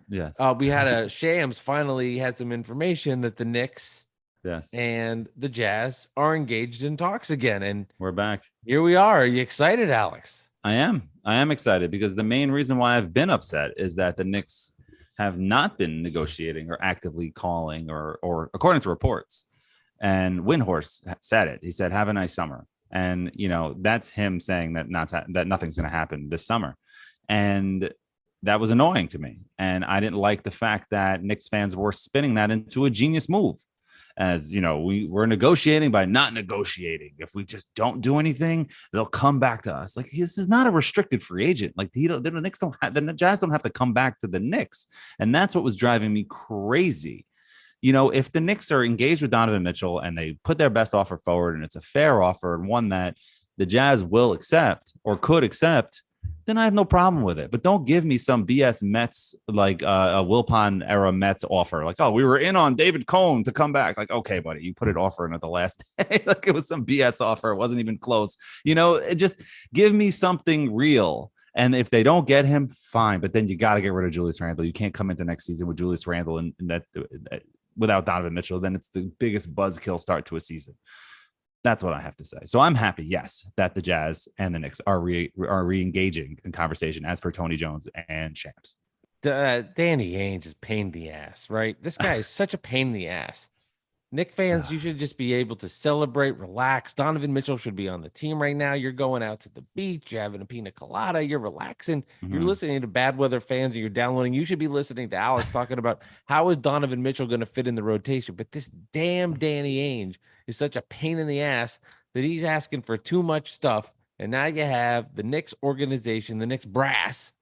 Yes. We had Shams finally had some information that the Knicks Yes. and the Jazz are engaged in talks again. And We're back. here we are. Are you excited, Alex? I am. I am excited because the main reason why I've been upset is that the Knicks have not been negotiating or actively calling or according to reports. And Windhorse said it. He said, "Have a nice summer." And that's him saying that that nothing's going to happen this summer. And that was annoying to me. And I didn't like the fact that Knicks fans were spinning that into a genius move. As we're negotiating by not negotiating. If we just don't do anything, they'll come back to us. Like, this is not a restricted free agent. Like, the Knicks don't have, the Jazz don't have to come back to the Knicks. And that's what was driving me crazy. If the Knicks are engaged with Donovan Mitchell and they put their best offer forward and it's a fair offer and one that the Jazz will accept or could accept, then I have no problem with it. But don't give me some BS Mets, like a Wilpon era Mets offer. Like, oh, we were in on David Cone to come back. Like, okay, buddy, you put an offer in at the last day. Like, it was some BS offer. It wasn't even close. Just give me something real. And if they don't get him, fine. But then you got to get rid of Julius Randle. You can't come into next season with Julius Randle and that without Donovan Mitchell. Then it's the biggest buzzkill start to a season. That's what I have to say. So I'm happy, yes, that the Jazz and the Knicks are re-engaging in conversation as per Tony Jones and Shams. Danny Ainge is pain in the ass, right? This guy is such a pain in the ass. Knick fans, you should just be able to celebrate, relax. Donovan Mitchell should be on the team right now. You're going out to the beach, you're having a pina colada, you're relaxing, you're listening to Bad Weather Fans, and you're downloading. You should be listening to Alex talking about how is Donovan Mitchell going to fit in the rotation. But this damn Danny Ainge is such a pain in the ass that he's asking for too much stuff. And now you have the Knicks organization, the Knicks brass,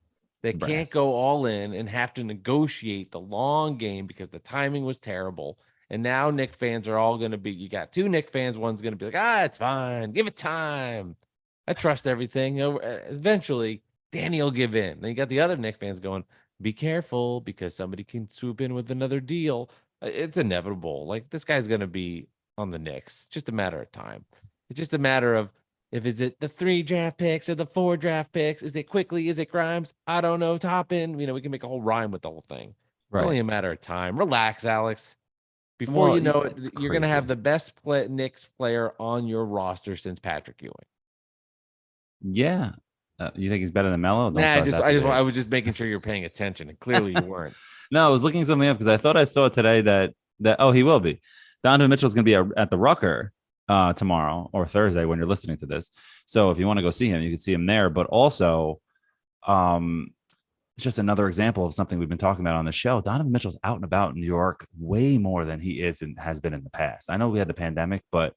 that can't go all in and have to negotiate the long game because the timing was terrible. And now Knick fans are all going to be, you got two Knick fans. One's going to be like, it's fine. Give it time. I trust everything. Eventually, Danny will give in. Then you got the other Knick fans going, be careful because somebody can swoop in with another deal. It's inevitable. Like, this guy's going to be on the Knicks. Just a matter of time. It's just a matter of, is it the 3 draft picks or the 4 draft picks? Is it Quickly? Is it Grimes? I don't know. Toppin. We can make a whole rhyme with the whole thing. It's only a matter of time. Relax, Alex. Before you know it, you're going to have the best Knicks player on your roster since Patrick Ewing. Yeah. You think he's better than Melo? I was just making sure you're paying attention, and clearly you weren't. No, I was looking something up because I thought I saw today that he will be. Donovan Mitchell's going to be at the Rucker tomorrow or Thursday when you're listening to this. So if you want to go see him, you can see him there. But also, it's just another example of something we've been talking about on the show. Donovan Mitchell's out and about in New York way more than he is and has been in the past. I know we had the pandemic, but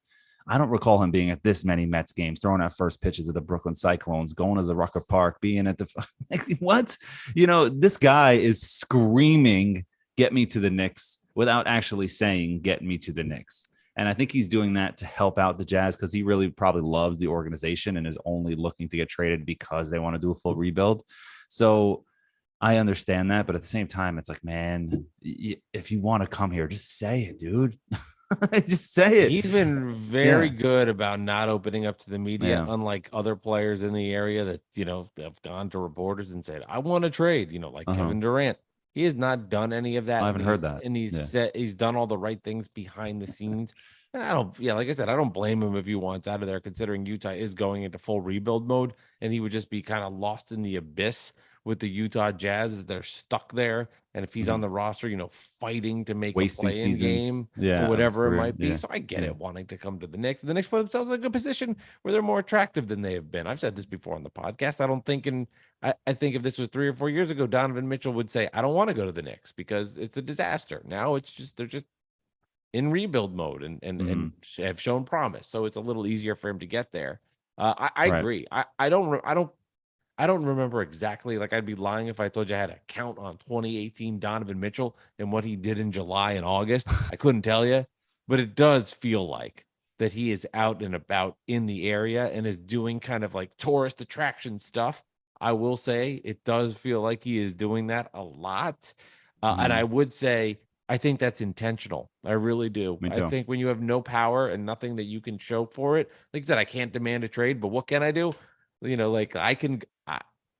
I don't recall him being at this many Mets games, throwing out first pitches of the Brooklyn Cyclones, going to the Rucker Park, being at the what? This guy is screaming, "Get me to the Knicks," without actually saying, "Get me to the Knicks." And I think he's doing that to help out the Jazz because he really probably loves the organization and is only looking to get traded because they want to do a full rebuild. So I understand that, but at the same time, it's like, man, if you want to come here, just say it, dude. Just say it. He's been very good about not opening up to the media, unlike other players in the area that, have gone to reporters and said, I want to trade, like Kevin Durant. He has not done any of that. I haven't heard that. And he's done all the right things behind the scenes. And like I said, I don't blame him if he wants out of there, considering Utah is going into full rebuild mode and he would just be kind of lost in the abyss with the Utah Jazz as they're stuck there. And if he's on the roster, fighting to make wasting a play-in game or whatever it might be. So I get it, wanting to come to the Knicks. The Knicks put themselves in a good position where they're more attractive than they have been. I've said this before on the podcast. I think if this was 3 or 4 years ago, Donovan Mitchell would say, I don't want to go to the Knicks because it's a disaster. Now they're just in rebuild mode and have shown promise. So it's a little easier for him to get there. I agree. I don't remember exactly. Like, I'd be lying if I told you I had a count on 2018 Donovan Mitchell and what he did in July and August. I couldn't tell you, but it does feel like that he is out and about in the area and is doing kind of like tourist attraction stuff. I will say it does feel like he is doing that a lot. And I would say, I think that's intentional. I really do. I think when you have no power and nothing that you can show for it, like I said, I can't demand a trade, but what can I do?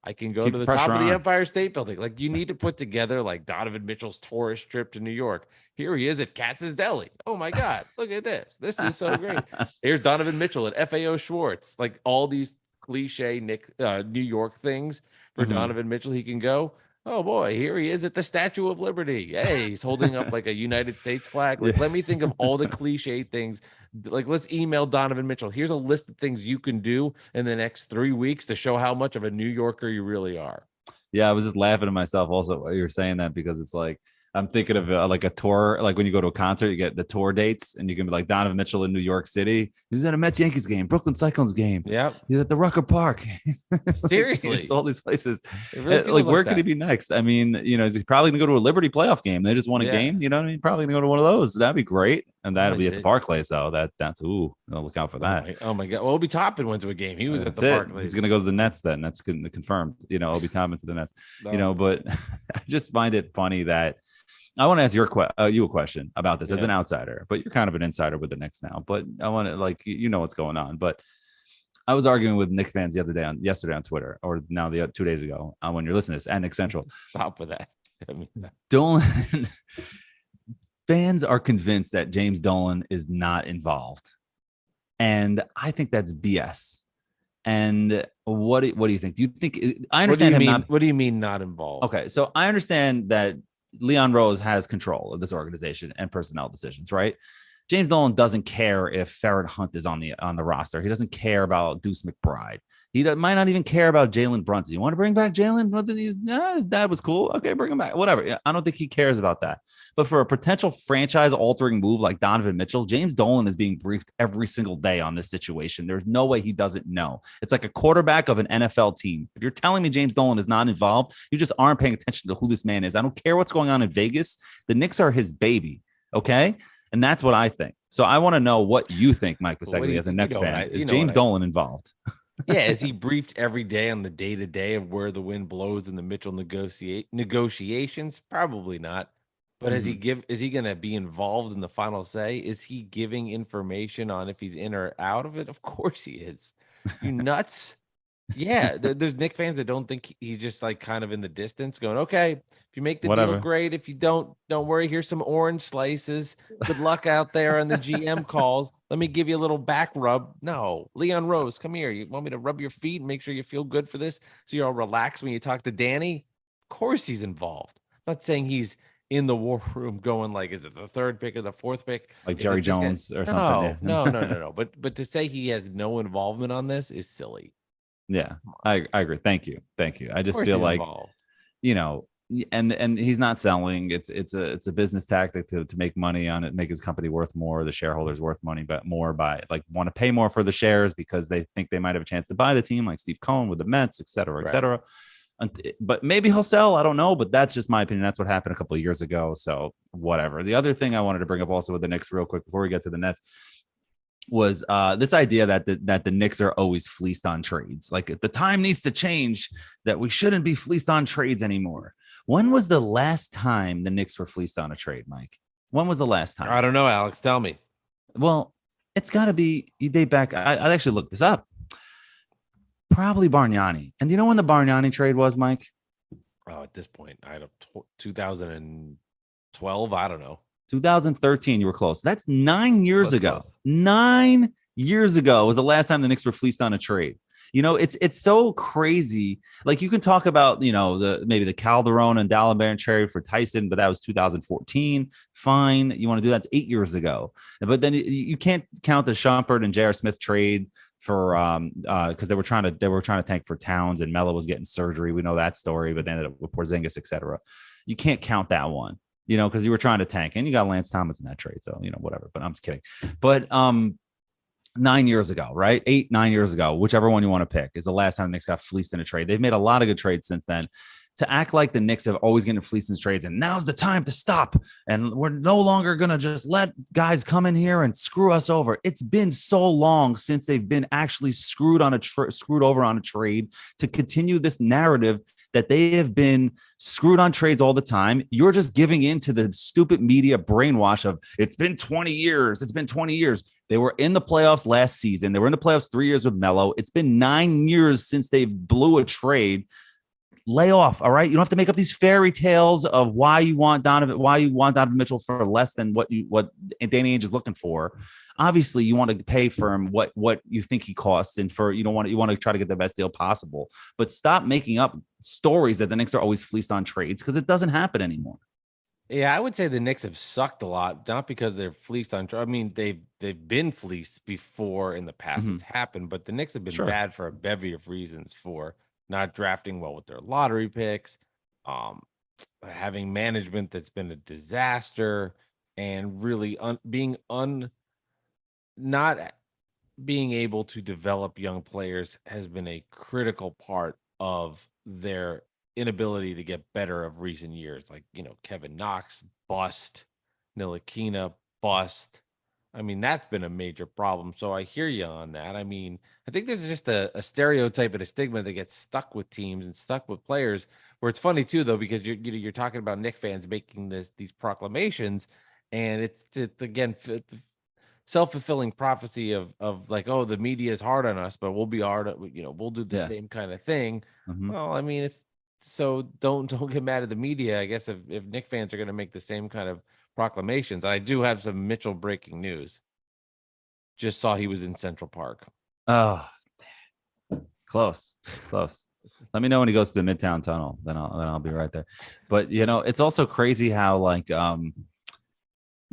I can go Keep to the the top pressure of the on. Empire State Building. Like, you need to put together like Donovan Mitchell's tourist trip to New York. Here he is at Katz's Deli. Oh my God, look at this. This is so great. Here's Donovan Mitchell at FAO Schwartz. Like, all these cliche New York things for Donovan Mitchell. He can go. Oh boy, here he is at the Statue of Liberty. Hey, he's holding up like a United States flag. Like, Yeah. let me think of all the cliche things. Like, let's email Donovan Mitchell. Here's a list of things you can do in the next 3 weeks to show how much of a New Yorker you really are. Yeah, I was just laughing at myself also while you were saying that, because it's like I'm thinking of like a tour, like when you go to a concert, you get the tour dates, and you can be like Donovan Mitchell in New York City. He's at a Mets Yankees game, Brooklyn Cyclones game. Yep. He's at the Rucker Park. Seriously, it's all these places. it really feels Like, where like could he that. be next? I mean, is he probably gonna go to a Liberty playoff game? They just won a Yeah. game. You know what I mean? Probably gonna go to one of those. That'd be great. And that'll be at the it. Barclays, though. That's look out for that. Oh my God. Well, Obi Toppin went to a game. He was at the Barclays. He's gonna go to the Nets then. That's confirmed. Obi Toppin to the Nets. But I just find it funny that I want to ask you a question about this as an outsider, but you're kind of an insider with the Knicks now. But I want to, like, what's going on. But I was arguing with Knicks fans yesterday on Twitter, or now 2 days ago, when you're listening to this, at Knicks Central. Stop with that. Dolan fans are convinced that James Dolan is not involved, and I think that's BS. And what do you think? Do you think I understand What do you mean not involved? Okay, so I understand that Leon Rose has control of this organization and personnel decisions, right? James Dolan doesn't care if Ferret Hunt is on the roster. He doesn't care about Deuce McBride. He might not even care about Jalen Brunson. You want to bring back Jalen? His dad was cool. Okay, bring him back. Whatever. I don't think he cares about that. But for a potential franchise-altering move like Donovan Mitchell, James Dolan is being briefed every single day on this situation. There's no way he doesn't know. It's like a quarterback of an NFL team. If you're telling me James Dolan is not involved, you just aren't paying attention to who this man is. I don't care what's going on in Vegas. The Knicks are his baby, okay? And that's what I think. So I want to know what you think, Mike Biseglia, as a Nets fan. Is James Dolan involved? Yeah, is he briefed every day on the day-to-day of where the wind blows in the Mitchell negotiations? Probably not. But is he going to be involved in the final say? Is he giving information on if he's in or out of it? Of course he is. You nuts? Yeah, there's Knicks fans that don't think he's just like kind of in the distance going, okay, if you make the deal, great. If you don't worry. Here's some orange slices. Good luck out there on the GM calls. Let me give you a little back rub. No, Leon Rose, come here. You want me to rub your feet and make sure you feel good for this so you're all relaxed when you talk to Danny? Of course he's involved. I'm not saying he's in the war room going like, is it the third pick or the fourth pick? Like Jerry Jones or something? No. But to say he has no involvement on this is silly. Yeah, I agree. Thank you. I just feel like, involved. And he's not selling. It's a business tactic to make money on it, make his company worth more, the shareholders worth money, but more by like want to pay more for the shares because they think they might have a chance to buy the team, like Steve Cohen with the Mets, et cetera, et cetera. But maybe he'll sell. I don't know. But that's just my opinion. That's what happened a couple of years ago. So whatever. The other thing I wanted to bring up also with the Knicks real quick before we get to the Nets was this idea that the Knicks are always fleeced on trades. Like the time needs to change, that we shouldn't be fleeced on trades anymore. When was the last time the Knicks were fleeced on a trade, Mike? When was the last time? I don't know, Alex. Tell me. Well, it's got to be, you date back. I actually looked this up. Probably Bargnani. And do you know when the Bargnani trade was, Mike? Oh, at this point, I don't 2012. I don't know. 2013, you were close. That's 9 years ago. Close. 9 years ago was the last time the Knicks were fleeced on a trade. It's so crazy. Like you can talk about, maybe the Calderon and Dallenberg trade for Tyson, but that was 2014. Fine. You want to do that? It's 8 years ago. But then you can't count the Shumpert and J.R. Smith trade for because they were trying to tank for Towns and Melo was getting surgery. We know that story, but they ended up with Porzingis, etc. You can't count that one. Because you were trying to tank and you got Lance Thomas in that trade. So, whatever, but I'm just kidding. But 9 years ago, right? 9 years ago, whichever one you want to pick is the last time the Knicks got fleeced in a trade. They've made a lot of good trades since then. To act like the Knicks have always getting fleeced in trades and now's the time to stop. And we're no longer going to just let guys come in here and screw us over. It's been so long since they've been actually screwed over on a trade to continue this narrative that they have been screwed on trades all the time. You're just giving in to the stupid media brainwash of it's been 20 years. It's been 20 years. They were in the playoffs last season. They were in the playoffs 3 years with Melo. It's been 9 years since they blew a trade. lay off. All right. You don't have to make up these fairy tales of why you want Donovan Mitchell for less than what Danny Ainge is looking for. Obviously, you want to pay for him what you think he costs, and you want to try to get the best deal possible. But stop making up stories that the Knicks are always fleeced on trades, because it doesn't happen anymore. Yeah, I would say the Knicks have sucked a lot, not because they're fleeced on. I mean, they've been fleeced before in the past. It's happened, but the Knicks have been bad for a bevy of reasons, for not drafting well with their lottery picks, having management that's been a disaster, and really not being able to develop young players has been a critical part of their inability to get better of recent years. Like, Kevin Knox, bust. Ntilikina, bust. I mean, that's been a major problem. So I hear you on that. I mean, I think there's just a stereotype and a stigma that gets stuck with teams and stuck with players, where it's funny too, though, because you're talking about Knick fans making these proclamations, and it's again, self-fulfilling prophecy of like, oh, the media is hard on us, but we'll be hard, we'll do the same kind of thing. Well, I mean, it's so don't get mad at the media, I guess, if Knick fans are going to make the same kind of proclamations. I do have some Mitchell breaking news. Just saw he was in Central Park. Oh, close. Let me know when he goes to the Midtown Tunnel, then I'll be right there. But it's also crazy how, like,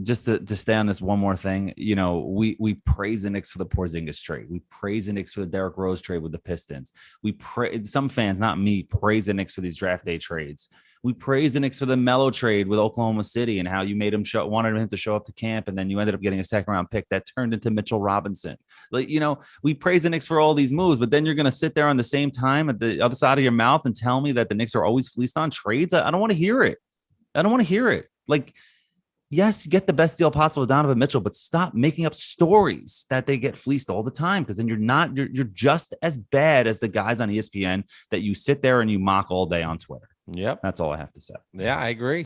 just to stay on this one more thing, we praise the Knicks for the Porzingis trade. We praise the Knicks for the Derrick Rose trade with the Pistons. Some fans, not me, praise the Knicks for these draft day trades. We praise the Knicks for the Melo trade with Oklahoma City and how you made wanted him to show up to camp, and then you ended up getting a second round pick that turned into Mitchell Robinson. Like, we praise the Knicks for all these moves, but then you're going to sit there on the same time at the other side of your mouth and tell me that the Knicks are always fleeced on trades. I don't want to hear it. Like, yes, you get the best deal possible with Donovan Mitchell, but stop making up stories that they get fleeced all the time, because then you're just as bad as the guys on ESPN that you sit there and you mock all day on Twitter. Yep. That's all I have to say. Yeah, I agree.